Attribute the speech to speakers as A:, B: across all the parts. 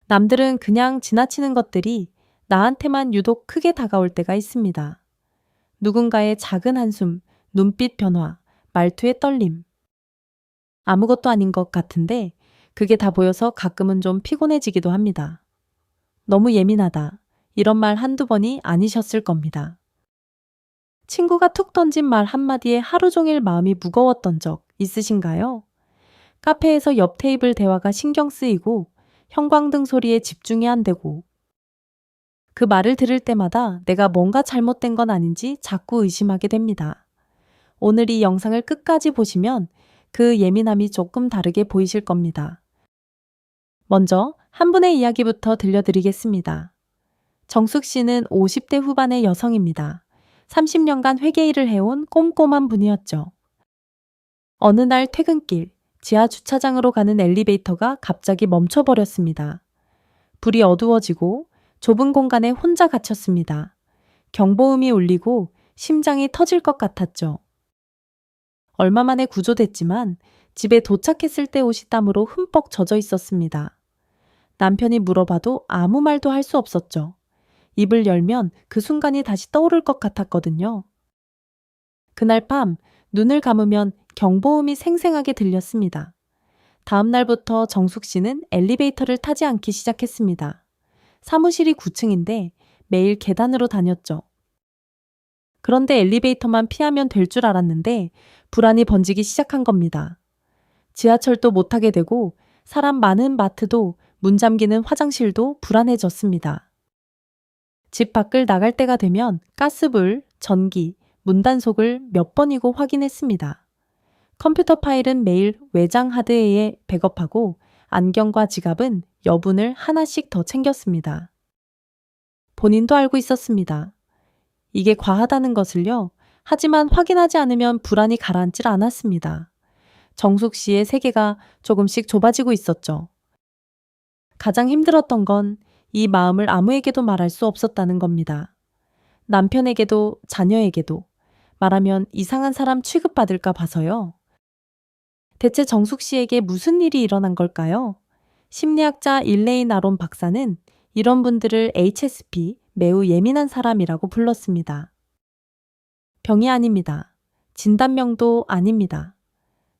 A: 남들은 그냥 지나치는 것들이 나한테만 유독 크게 다가올 때가 있습니다. 누군가의 작은 한숨, 눈빛 변화, 말투의 떨림. 아무것도 아닌 것 같은데 그게 다 보여서 가끔은 좀 피곤해지기도 합니다. 너무 예민하다. 이런 말 한두 번이 아니셨을 겁니다. 친구가 툭 던진 말 한마디에 하루 종일 마음이 무거웠던 적 있으신가요? 카페에서 옆 테이블 대화가 신경 쓰이고 형광등 소리에 집중이 안 되고 그 말을 들을 때마다 내가 뭔가 잘못된 건 아닌지 자꾸 의심하게 됩니다. 오늘 이 영상을 끝까지 보시면 그 예민함이 조금 다르게 보이실 겁니다. 먼저 한 분의 이야기부터 들려드리겠습니다. 정숙 씨는 50대 후반의 여성입니다. 30년간 회계 일을 해온 꼼꼼한 분이었죠. 어느 날 퇴근길, 지하 주차장으로 가는 엘리베이터가 갑자기 멈춰버렸습니다. 불이 어두워지고 좁은 공간에 혼자 갇혔습니다. 경보음이 울리고 심장이 터질 것 같았죠. 얼마 만에 구조됐지만 집에 도착했을 때 옷이 땀으로 흠뻑 젖어 있었습니다. 남편이 물어봐도 아무 말도 할 수 없었죠. 입을 열면 그 순간이 다시 떠오를 것 같았거든요. 그날 밤 눈을 감으면 경보음이 생생하게 들렸습니다. 다음 날부터 정숙 씨는 엘리베이터를 타지 않기 시작했습니다. 사무실이 9층인데 매일 계단으로 다녔죠. 그런데 엘리베이터만 피하면 될 줄 알았는데 불안이 번지기 시작한 겁니다. 지하철도 못 타게 되고 사람 많은 마트도 문 잠기는 화장실도 불안해졌습니다. 집 밖을 나갈 때가 되면 가스불, 전기, 문단속을 몇 번이고 확인했습니다. 컴퓨터 파일은 매일 외장 하드에 백업하고 안경과 지갑은 여분을 하나씩 더 챙겼습니다. 본인도 알고 있었습니다. 이게 과하다는 것을요. 하지만 확인하지 않으면 불안이 가라앉질 않았습니다. 정숙 씨의 세계가 조금씩 좁아지고 있었죠. 가장 힘들었던 건 이 마음을 아무에게도 말할 수 없었다는 겁니다. 남편에게도 자녀에게도 말하면 이상한 사람 취급받을까 봐서요. 대체 정숙 씨에게 무슨 일이 일어난 걸까요? 심리학자 일레인 아론 박사는 이런 분들을 HSP, 매우 예민한 사람이라고 불렀습니다. 병이 아닙니다. 진단명도 아닙니다.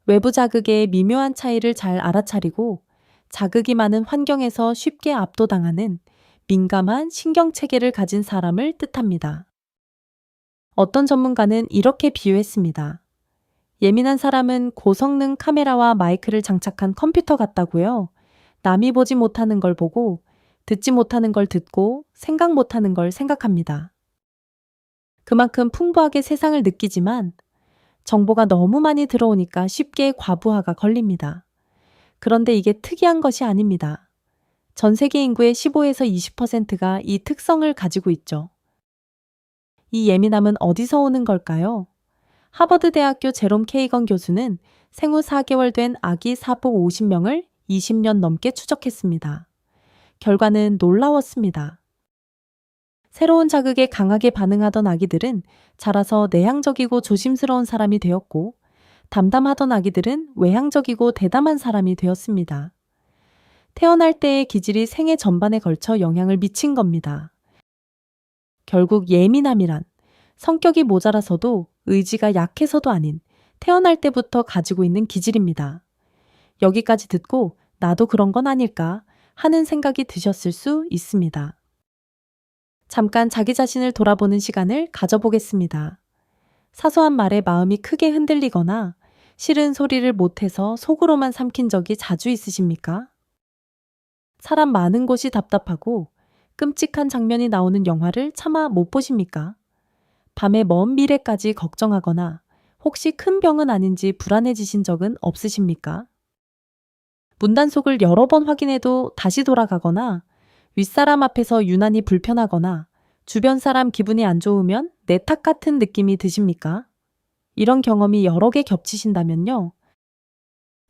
A: 외부 자극의 미묘한 차이를 잘 알아차리고 자극이 많은 환경에서 쉽게 압도당하는 민감한 신경체계를 가진 사람을 뜻합니다. 어떤 전문가는 이렇게 비유했습니다. 예민한 사람은 고성능 카메라와 마이크를 장착한 컴퓨터 같다고요. 남이 보지 못하는 걸 보고 듣지 못하는 걸 듣고 생각 못하는 걸 생각합니다. 그만큼 풍부하게 세상을 느끼지만 정보가 너무 많이 들어오니까 쉽게 과부하가 걸립니다. 그런데 이게 특이한 것이 아닙니다. 전 세계 인구의 15에서 20%가 이 특성을 가지고 있죠. 이 예민함은 어디서 오는 걸까요? 하버드 대학교 제롬 케이건 교수는 생후 4개월 된 아기 사복 50명을 20년 넘게 추적했습니다. 결과는 놀라웠습니다. 새로운 자극에 강하게 반응하던 아기들은 자라서 내향적이고 조심스러운 사람이 되었고, 담담하던 아기들은 외향적이고 대담한 사람이 되었습니다. 태어날 때의 기질이 생애 전반에 걸쳐 영향을 미친 겁니다. 결국 예민함이란 성격이 모자라서도 의지가 약해서도 아닌 태어날 때부터 가지고 있는 기질입니다. 여기까지 듣고 나도 그런 건 아닐까 하는 생각이 드셨을 수 있습니다. 잠깐 자기 자신을 돌아보는 시간을 가져보겠습니다. 사소한 말에 마음이 크게 흔들리거나 싫은 소리를 못해서 속으로만 삼킨 적이 자주 있으십니까? 사람 많은 곳이 답답하고 끔찍한 장면이 나오는 영화를 차마 못 보십니까? 밤의 먼 미래까지 걱정하거나 혹시 큰 병은 아닌지 불안해지신 적은 없으십니까? 문단속을 여러 번 확인해도 다시 돌아가거나 윗사람 앞에서 유난히 불편하거나 주변 사람 기분이 안 좋으면 내 탓 같은 느낌이 드십니까? 이런 경험이 여러 개 겹치신다면요.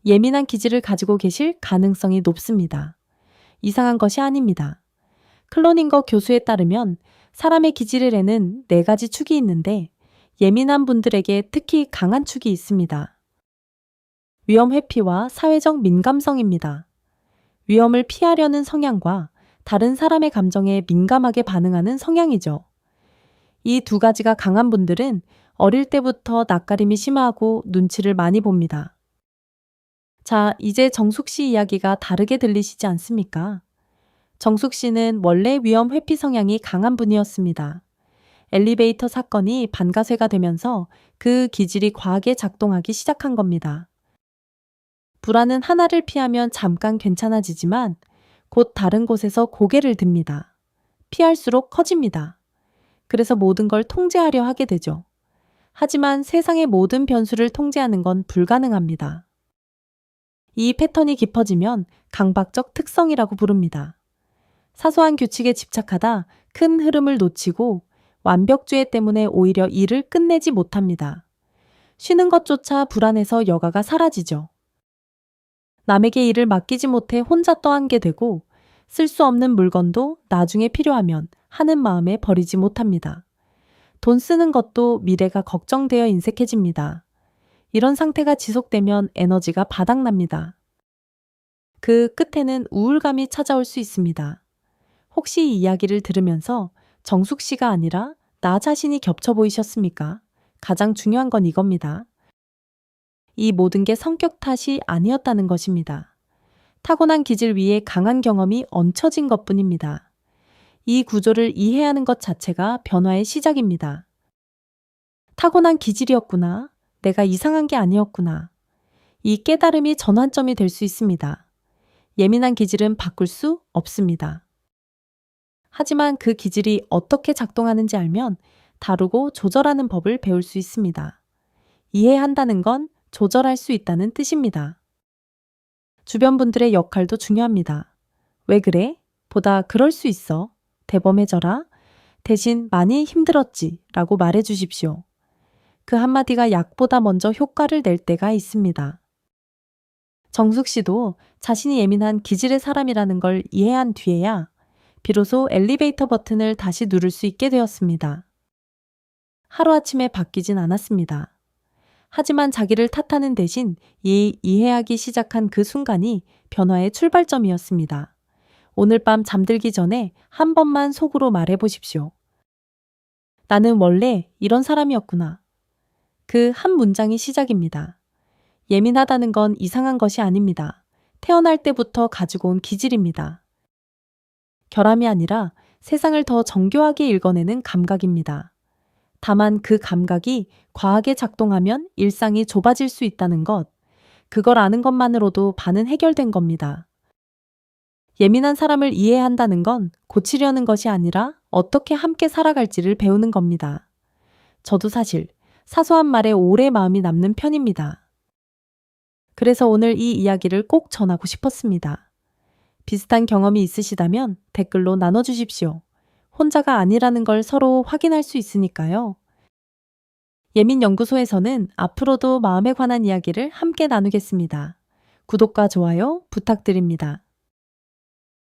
A: 예민한 기질을 가지고 계실 가능성이 높습니다. 이상한 것이 아닙니다. 클로닝거 교수에 따르면 사람의 기질에는 4가지 축이 있는데 예민한 분들에게 특히 강한 축이 있습니다. 위험 회피와 사회적 민감성입니다. 위험을 피하려는 성향과 다른 사람의 감정에 민감하게 반응하는 성향이죠. 이 두 가지가 강한 분들은 어릴 때부터 낯가림이 심하고 눈치를 많이 봅니다. 자, 이제 정숙 씨 이야기가 다르게 들리시지 않습니까? 정숙 씨는 원래 위험 회피 성향이 강한 분이었습니다. 엘리베이터 사건이 반가쇠가 되면서 그 기질이 과하게 작동하기 시작한 겁니다. 불안은 하나를 피하면 잠깐 괜찮아지지만 곧 다른 곳에서 고개를 듭니다. 피할수록 커집니다. 그래서 모든 걸 통제하려 하게 되죠. 하지만 세상의 모든 변수를 통제하는 건 불가능합니다. 이 패턴이 깊어지면 강박적 특성이라고 부릅니다. 사소한 규칙에 집착하다 큰 흐름을 놓치고 완벽주의 때문에 오히려 일을 끝내지 못합니다. 쉬는 것조차 불안해서 여가가 사라지죠. 남에게 일을 맡기지 못해 혼자 떠안게 되고 쓸 수 없는 물건도 나중에 필요하면 하는 마음에 버리지 못합니다. 돈 쓰는 것도 미래가 걱정되어 인색해집니다. 이런 상태가 지속되면 에너지가 바닥납니다. 그 끝에는 우울감이 찾아올 수 있습니다. 혹시 이 이야기를 들으면서 정숙 씨가 아니라 나 자신이 겹쳐 보이셨습니까? 가장 중요한 건 이겁니다. 이 모든 게 성격 탓이 아니었다는 것입니다. 타고난 기질 위에 강한 경험이 얹혀진 것뿐입니다. 이 구조를 이해하는 것 자체가 변화의 시작입니다. 타고난 기질이었구나. 내가 이상한 게 아니었구나. 이 깨달음이 전환점이 될 수 있습니다. 예민한 기질은 바꿀 수 없습니다. 하지만 그 기질이 어떻게 작동하는지 알면 다루고 조절하는 법을 배울 수 있습니다. 이해한다는 건 조절할 수 있다는 뜻입니다. 주변 분들의 역할도 중요합니다. 왜 그래? 보다 그럴 수 있어. 대범해져라. 대신 많이 힘들었지. 라고 말해 주십시오. 그 한마디가 약보다 먼저 효과를 낼 때가 있습니다. 정숙 씨도 자신이 예민한 기질의 사람이라는 걸 이해한 뒤에야 비로소 엘리베이터 버튼을 다시 누를 수 있게 되었습니다. 하루아침에 바뀌진 않았습니다. 하지만 자기를 탓하는 대신 이해하기 시작한 그 순간이 변화의 출발점이었습니다. 오늘 밤 잠들기 전에 한 번만 속으로 말해 보십시오. 나는 원래 이런 사람이었구나. 그 한 문장이 시작입니다. 예민하다는 건 이상한 것이 아닙니다. 태어날 때부터 가지고 온 기질입니다. 결함이 아니라 세상을 더 정교하게 읽어내는 감각입니다. 다만 그 감각이 과하게 작동하면 일상이 좁아질 수 있다는 것, 그걸 아는 것만으로도 반은 해결된 겁니다. 예민한 사람을 이해한다는 건 고치려는 것이 아니라 어떻게 함께 살아갈지를 배우는 겁니다. 저도 사실 사소한 말에 오래 마음이 남는 편입니다. 그래서 오늘 이 이야기를 꼭 전하고 싶었습니다. 비슷한 경험이 있으시다면 댓글로 나눠주십시오. 혼자가 아니라는 걸 서로 확인할 수 있으니까요. 예민연구소에서는 앞으로도 마음에 관한 이야기를 함께 나누겠습니다. 구독과 좋아요 부탁드립니다.